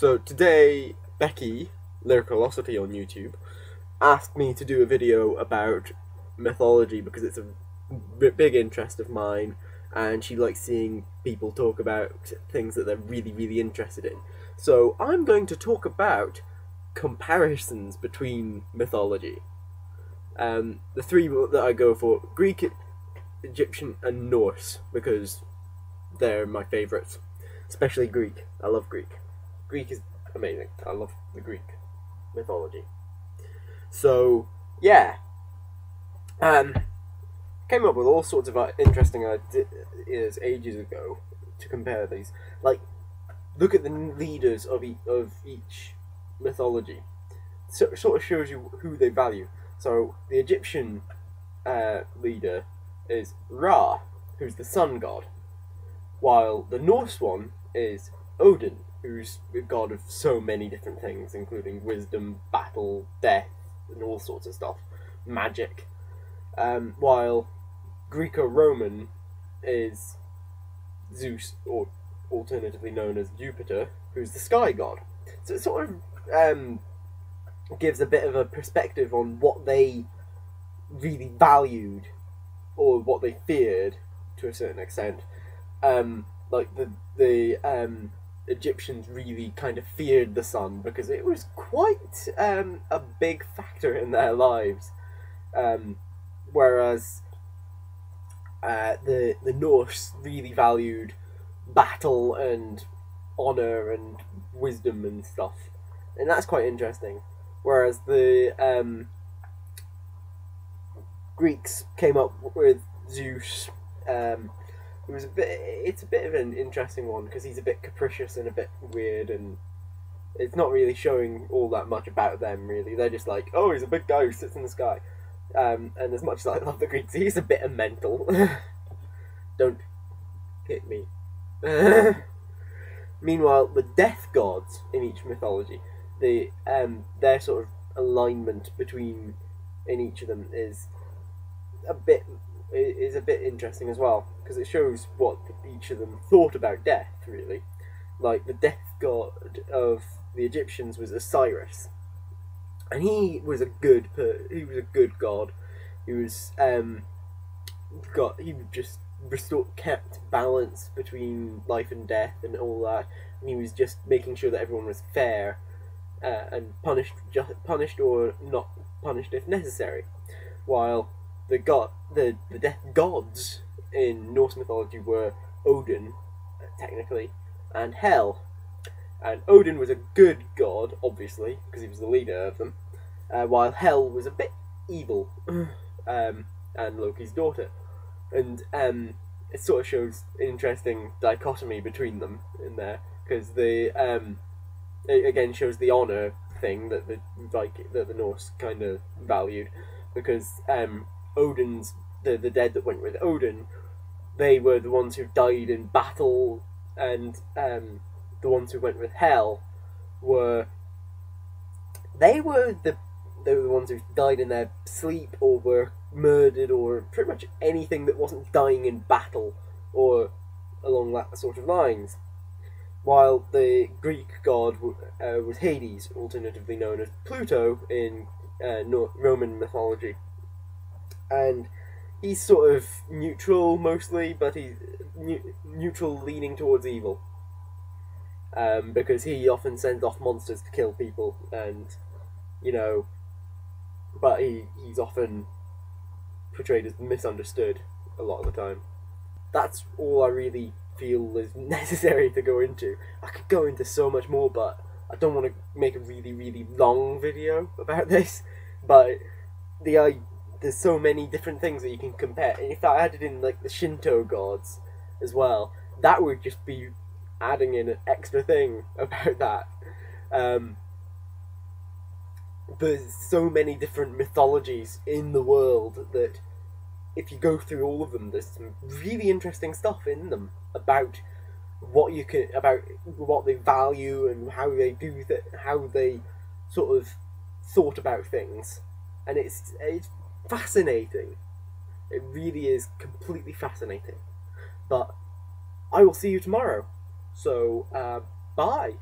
So today, Becky, Lyricalosity on YouTube, asked me to do a video about mythology because it's a big interest of mine, and she likes seeing people talk about things that they're really interested in. So I'm going to talk about comparisons between mythology. The three that I go for: Greek, Egyptian, and Norse, because they're my favourites. Especially Greek. I love Greek. Greek is amazing. I love the Greek mythology. So, yeah. Came up with all sorts of interesting ideas ages ago to compare these. Like, look at the leaders of each mythology. So it sort of shows you who they value. So, the Egyptian leader is Ra, who's the sun god, while the Norse one is Odin, who's the god of so many different things, including wisdom, battle, death, and all sorts of stuff, magic. While Greco-Roman is Zeus, or alternatively known as Jupiter, who's the sky god. So it sort of gives a bit of a perspective on what they really valued, or what they feared, to a certain extent. Like the Egyptians really kind of feared the sun because it was quite a big factor in their lives, whereas the Norse really valued battle and honor and wisdom and stuff, and that's quite interesting. Whereas the Greeks came up with Zeus. It's a bit of an interesting one because he's a bit capricious and a bit weird, and it's not really showing all that much about them, really. They're just like, oh, he's a big guy who sits in the sky. And as much as I love the Greeks, he's a bit of mental. Don't hit me. Meanwhile, the death gods in each mythology, their sort of alignment between in each of them is a bit interesting as well, because it shows what each of them thought about death, really. Like, the death god of the Egyptians was Osiris, and he was a good god. He just kept balance between life and death and all that, and he was just making sure that everyone was fair, and punished or not punished if necessary. While the death gods in Norse mythology were Odin, technically, and Hel. And Odin was a good god, obviously, because he was the leader of them, while Hel was a bit evil, and Loki's daughter. And it sort of shows an interesting dichotomy between them in there, because it again shows the honor thing that the Norse kind of valued, because Odin's the dead that went with Odin, they were the ones who died in battle, and the ones who went with Hel were the ones who died in their sleep or were murdered, or pretty much anything that wasn't dying in battle or along that sort of lines. While the Greek god was Hades, alternatively known as Pluto in Roman mythology. And he's sort of neutral mostly, but he's neutral leaning towards evil. Because he often sends off monsters to kill people, and, but he's often portrayed as misunderstood a lot of the time. That's all I really feel is necessary to go into. I could go into so much more, but I don't want to make a really long video about this. But there's so many different things that you can compare. And if I added in like the Shinto gods as well, that would just be adding in an extra thing about that. There's so many different mythologies in the world that if you go through all of them, there's some really interesting stuff in them about what they value and how they how they sort of thought about things, and it's fascinating. It really is completely fascinating. But I will see you tomorrow. So, bye.